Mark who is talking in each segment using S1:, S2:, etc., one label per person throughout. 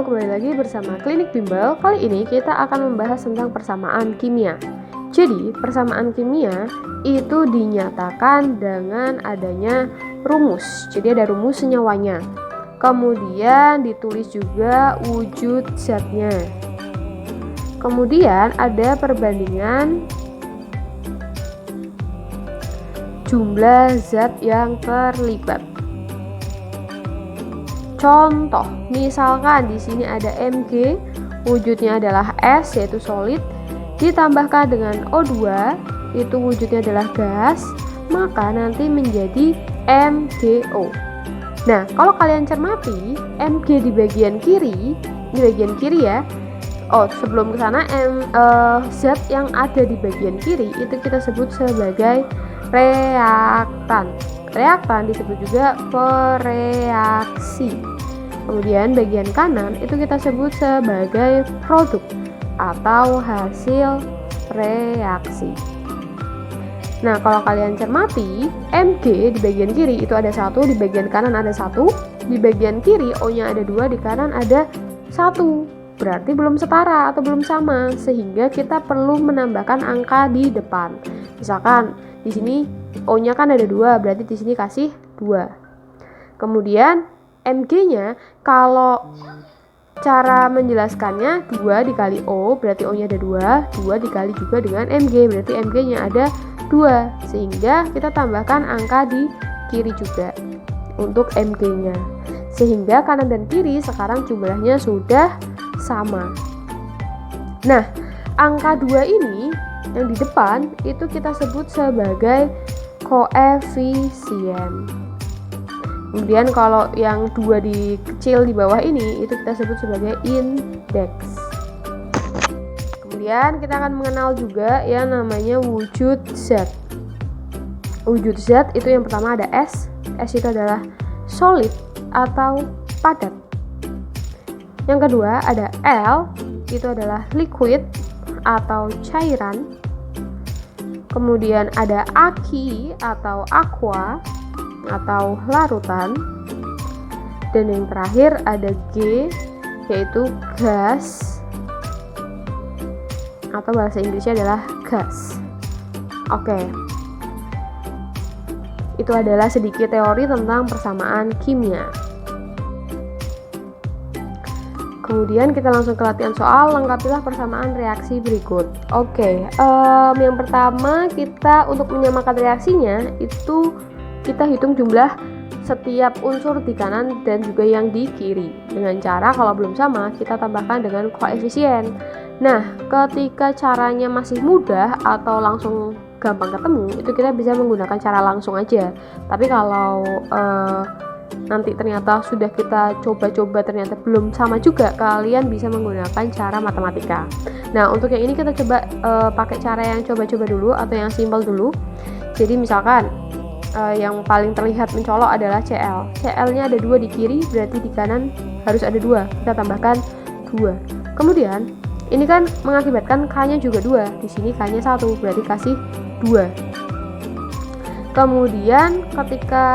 S1: Halo, kembali lagi bersama Klinik Bimbel. Kali ini kita akan membahas tentang persamaan kimia. Jadi, persamaan kimia itu dinyatakan dengan adanya rumus. Jadi ada rumus senyawanya. Kemudian ditulis juga wujud zatnya. Kemudian ada perbandingan jumlah zat yang terlibat. Contoh, misalkan di sini ada Mg, wujudnya adalah S yaitu solid, ditambahkan dengan O2, itu wujudnya adalah gas, maka nanti menjadi MgO. Nah, kalau kalian cermati, Mg di bagian kiri ya. Oh, sebelum ke sana zat yang ada di bagian kiri itu kita sebut sebagai reaktan. Reaktan disebut juga pereaksi. Kemudian bagian kanan itu kita sebut sebagai produk atau hasil reaksi. Nah, kalau kalian cermati, Mg di bagian kiri itu ada 1, di bagian kanan ada 1, di bagian kiri O-nya ada 2, di kanan ada 1. Berarti belum setara atau belum sama, sehingga kita perlu menambahkan angka di depan. Misalkan di sini O-nya kan ada 2, berarti di sini kasih 2. Kemudian Mg-nya, kalau cara menjelaskannya 2 dikali O, berarti O-nya ada 2, 2 dikali juga dengan Mg, berarti Mg-nya ada 2, sehingga kita tambahkan angka di kiri juga untuk Mg-nya, sehingga kanan dan kiri sekarang jumlahnya sudah sama. Nah, angka 2 ini yang di depan itu kita sebut sebagai koefisien. Kemudian kalau yang 2 di kecil di bawah ini itu kita sebut sebagai indeks. Kemudian kita akan mengenal juga yang namanya wujud zat. Wujud zat itu yang pertama ada S. S itu adalah solid atau padat. Yang kedua ada L, itu adalah liquid atau cairan. Kemudian ada Aq atau aqua atau larutan, dan yang terakhir ada G yaitu gas atau bahasa Inggrisnya adalah gas. Oke, itu adalah sedikit teori tentang persamaan kimia. Kemudian kita langsung ke latihan soal, lengkapilah persamaan reaksi berikut. Oke, yang pertama kita untuk menyamakan reaksinya itu kita hitung jumlah setiap unsur di kanan dan juga yang di kiri. Dengan cara kalau belum sama, kita tambahkan dengan koefisien. Nah, ketika caranya masih mudah atau langsung gampang ketemu, itu kita bisa menggunakan cara langsung aja. Tapi kalau nanti ternyata sudah kita coba-coba ternyata belum sama juga, kalian bisa menggunakan cara matematika. Nah, untuk yang ini kita coba pakai cara yang coba-coba dulu atau yang simpel dulu. Jadi misalkan yang paling terlihat mencolok adalah Cl. Cl-nya ada 2 di kiri, berarti di kanan harus ada 2. Kita tambahkan 2. Kemudian ini kan mengakibatkan K-nya juga 2. Di sini K-nya 1, berarti kasih 2. Kemudian ketika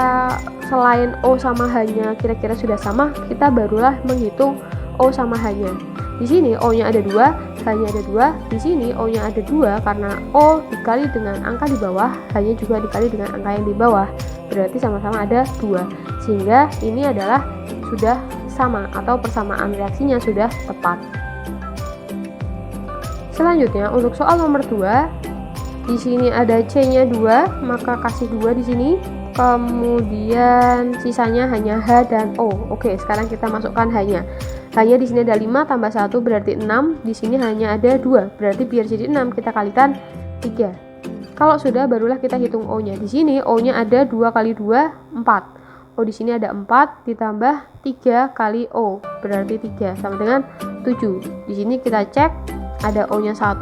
S1: selain O sama H-nya kira-kira sudah sama, kita barulah menghitung O sama H-nya. Di sini O-nya ada 2, H-nya ada 2. Di sini O-nya ada 2 karena O dikali dengan angka di bawah, H-nya juga dikali dengan angka yang di bawah. Berarti sama-sama ada 2. Sehingga ini adalah sudah sama atau persamaan reaksinya sudah tepat. Selanjutnya untuk soal nomor 2, di sini ada C-nya 2, maka kasih 2 di sini. Kemudian sisanya hanya H dan O. Oke, sekarang kita masukkan H-nya. H-nya di sini ada 5 tambah 1 berarti 6. Di sini hanya ada 2. Berarti biar jadi 6 kita kalikan 3. Kalau sudah barulah kita hitung O-nya. Di sini O-nya ada 2 kali 2 4. O di sini ada 4 ditambah 3 kali O berarti 3 sama dengan 7. Di sini kita cek ada O-nya 1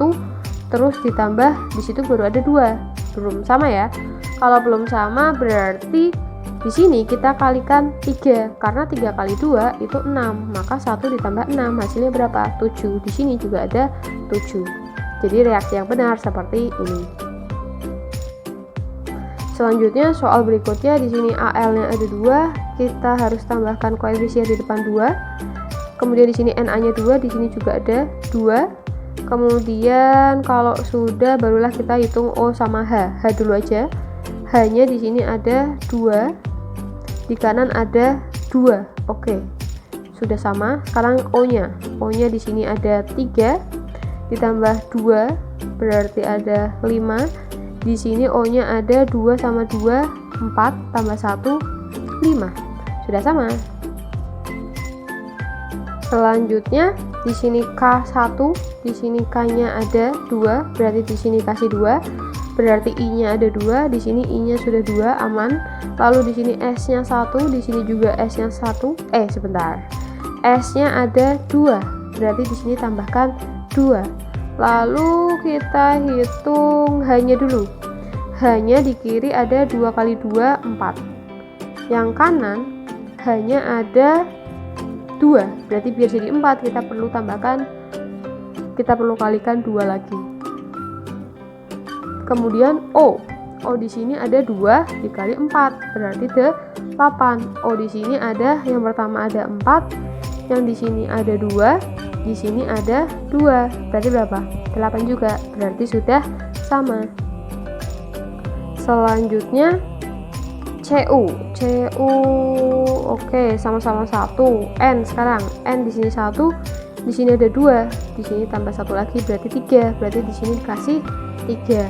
S1: terus ditambah di situ baru ada 2. Belum sama ya. Kalau belum sama berarti di sini kita kalikan 3 karena 3 kali 2 itu 6, maka 1 ditambah 6 hasilnya berapa? 7. Di sini juga ada 7. Jadi reaksi yang benar seperti ini. Selanjutnya soal berikutnya di sini AL-nya ada 2, kita harus tambahkan koefisien di depan 2. Kemudian di sini NA-nya 2, di sini juga ada 2. Kemudian kalau sudah barulah kita hitung O sama H. H dulu aja. H-nya di sini ada 2. Di kanan ada 2. Oke. Sudah sama. Sekarang O-nya. O-nya di sini ada 3 ditambah 2 berarti ada 5. Di sini O-nya ada 2 sama 2, 4 tambah 1, 5. Sudah sama. Selanjutnya di sini K1, di sini K-nya ada 2, berarti di sini kasih 2. Berarti I-nya ada 2, di sini I-nya sudah 2, aman. Lalu di sini S-nya 1, di sini juga S-nya 1. Sebentar. S-nya ada 2, berarti di sini tambahkan 2. Lalu kita hitung H-nya dulu. H-nya di kiri ada 2 kali 2, 4. Yang kanan H-nya ada 2, berarti biar jadi 4 kita perlu kalikan 2 lagi. Kemudian O di sini ada 2 dikali 4, berarti 8. O di sini ada, yang pertama ada 4, yang di sini ada 2, di sini ada 2, berarti berapa? 8 juga, berarti sudah sama. Selanjutnya CU. Oke, sama-sama 1. N sekarang. N di sini 1, di sini ada 2, di sini tambah 1 lagi berarti 3, berarti di sini dikasih 3.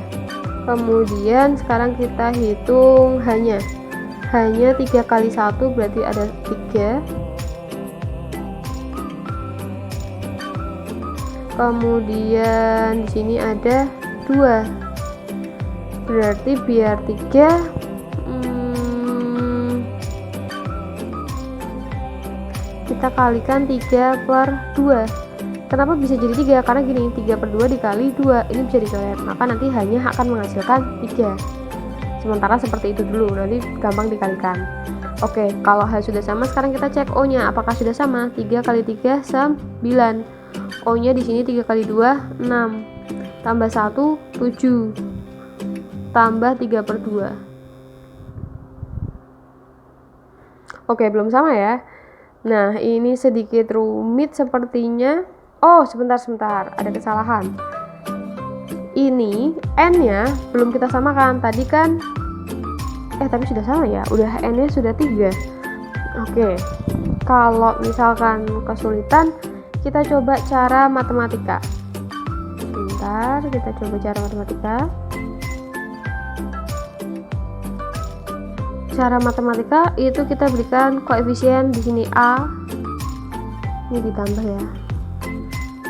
S1: Kemudian sekarang kita hitung H-nya. H-nya 3 kali 1 berarti ada 3. Kemudian di sini ada 2. Berarti biar 3 kita kalikan 3 per 2. Kenapa bisa jadi 3? Karena gini, 3 per 2 dikali 2 ini bisa dicoret, maka nanti hanya akan menghasilkan 3. Sementara seperti itu dulu, nanti gampang dikalikan. Oke, kalau H sudah sama, sekarang kita cek O nya apakah sudah sama. 3 kali 3 9. O nya di sini 3 kali 2 6, tambah 1 7, tambah 3 per 2. Oke, belum sama ya. Nah, ini sedikit rumit sepertinya. Sebentar, ada kesalahan. Ini N-nya belum kita samakan. Tadi kan tapi sudah sama ya. Udah N-nya sudah 3. Oke. Kalau misalkan kesulitan, kita coba cara matematika. Sebentar, kita coba cara matematika. Cara matematika itu kita berikan koefisien di sini A. Ini ditambah ya.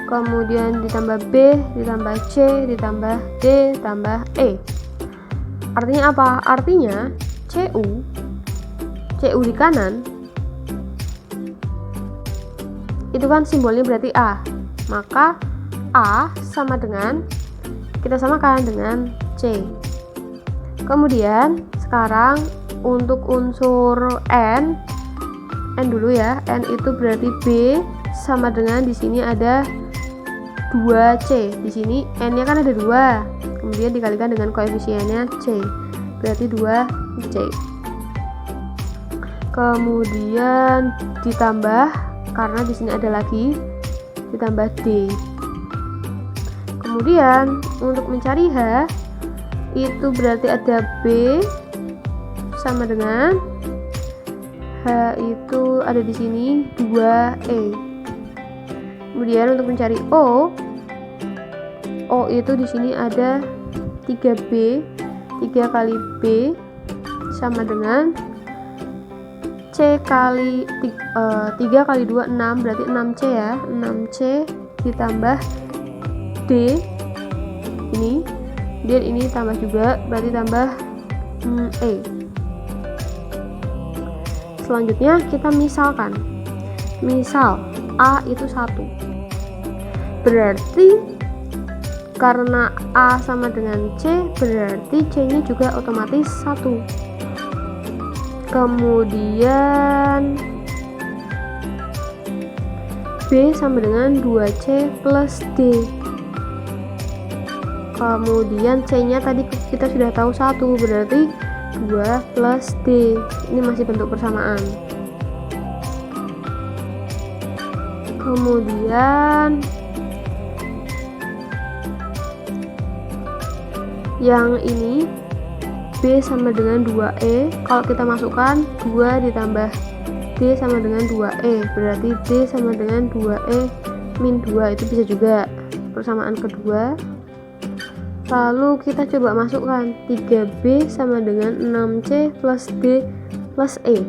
S1: Kemudian ditambah B, ditambah C, ditambah D, tambah E. Artinya apa? Artinya CU di kanan itu kan simbolnya berarti A. Maka A sama dengan, kita samakan dengan C. Kemudian sekarang untuk unsur N dulu ya. N itu berarti B sama dengan, di sini ada 2C. Di sini N-nya kan ada 2. Kemudian dikalikan dengan koefisiennya C. Berarti 2C. Kemudian ditambah, karena di sini ada lagi, ditambah D. Kemudian untuk mencari H itu berarti ada B sama dengan H itu ada di sini 2E. Kemudian untuk mencari O itu di sini ada 3B. 3 kali B sama dengan C kali 3 kali 2 6, berarti 6C ya. 6C ditambah D ini, dan ini tambah juga, berarti tambah E. Selanjutnya kita misalkan, misal A itu 1, berarti karena A sama dengan C, berarti C nya juga otomatis 1. Kemudian B sama dengan 2C plus D. Kemudian C nya tadi kita sudah tahu 1, berarti 2 plus D. Ini masih bentuk persamaan. Kemudian yang ini B sama dengan 2E. Kalau kita masukkan 2 ditambah D sama dengan 2E, berarti D sama dengan 2E min 2. Itu bisa juga persamaan kedua. Lalu kita coba masukkan 3B sama dengan 6C plus D plus E.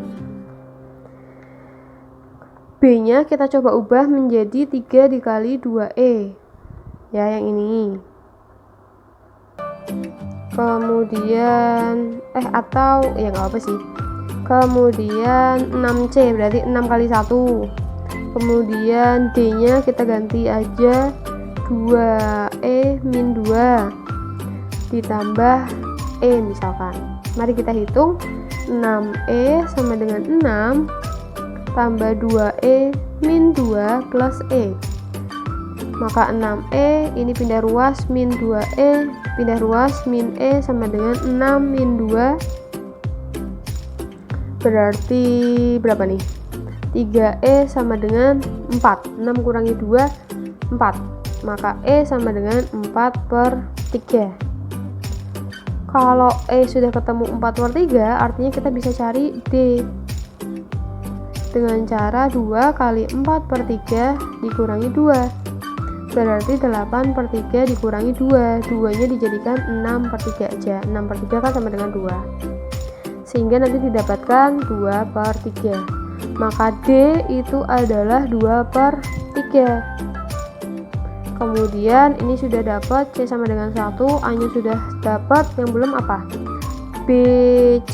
S1: B nya kita coba ubah menjadi 3 dikali 2E, ya, yang ini. Kemudian atau ya nggak apa sih, kemudian 6C berarti 6 kali 1. Kemudian D nya kita ganti aja 2E min 2 ditambah E misalkan. Mari kita hitung. 6E sama dengan 6 tambah 2E min 2 plus E. Maka 6E ini pindah ruas min 2E, pindah ruas min E sama dengan 6 min 2. Berarti berapa nih? 3E sama dengan 4. 6 kurangi 2, 4. Maka E sama dengan 4/3. Kalau E sudah ketemu 4/3, artinya kita bisa cari D dengan cara 2 kali 4/3 dikurangi 2. Berarti 8/3 dikurangi 2. 2 nya dijadikan 6/3 aja. 6/3 kan sama dengan 2. Sehingga nanti didapatkan 2/3. Maka D itu adalah 2/3. Kemudian ini sudah dapat C sama dengan 1, A nya sudah dapat, yang belum apa? B,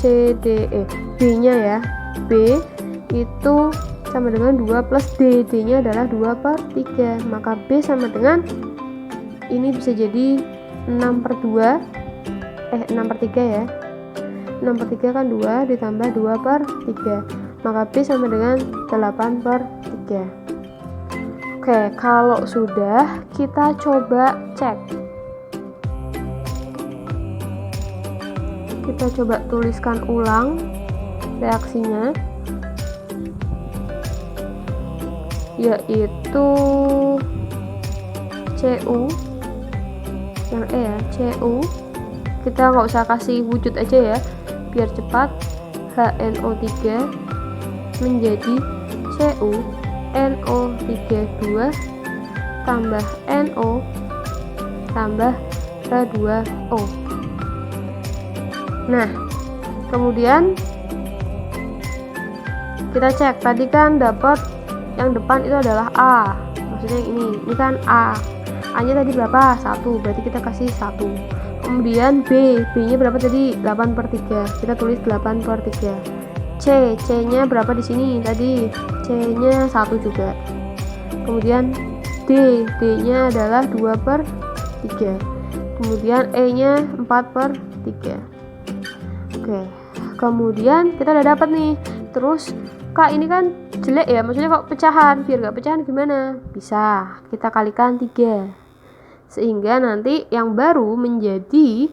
S1: C, D, E. B nya ya, B itu sama dengan 2 plus D, D nya adalah 2/3. Maka B sama dengan, ini bisa jadi 6/2, 6/3 ya. 6/3 kan 2 ditambah 2/3. Maka B sama dengan 8/3. Oke, kalau sudah, kita coba cek. Kita coba tuliskan ulang reaksinya, yaitu Cu, yang E ya, Cu. Kita nggak usah kasih wujud aja ya, biar cepat. HNO3 menjadi CuNO32 tambah NO tambah H2O. Nah, kemudian kita cek. Tadi kan dapat yang depan itu adalah A, maksudnya yang ini kan A. A nya tadi berapa? 1, berarti kita kasih 1. Kemudian B nya berapa tadi? 8/3, kita tulis 8/3. C nya berapa di sini tadi? C nya 1 juga. Kemudian D nya adalah 2/3. Kemudian E nya 4/3. Oke, kemudian kita udah dapat nih. Terus Kak, ini kan jelek ya, maksudnya kok pecahan? Biar gak pecahan gimana? Bisa, kita kalikan 3, sehingga nanti yang baru menjadi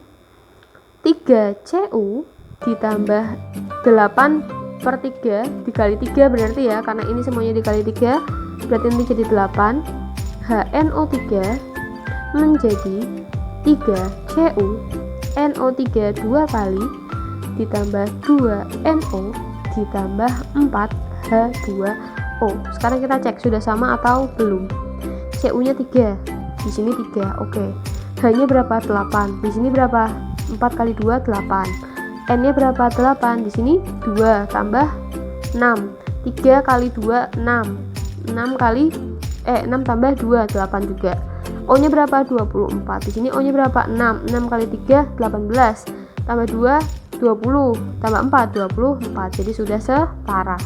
S1: 3Cu ditambah 8/3 dikali 3 berarti ya, karena ini semuanya dikali 3 berarti nanti jadi 8. HNO3 menjadi 3Cu NO3 2 kali ditambah 2NO ditambah 4H2O. Sekarang kita cek sudah sama atau belum. Cu nya 3, di sini 3, oke. H nya berapa? 8, di sini berapa? 4 kali 2 8. N nya berapa? 8, di sini 2 tambah 6. 3 kali 2 6. 6 tambah 2 8 juga. O nya berapa? 24. Di sini O nya berapa? 6. 6 kali 3 18. Tambah 2 20, tambah 4 24. Jadi sudah setara.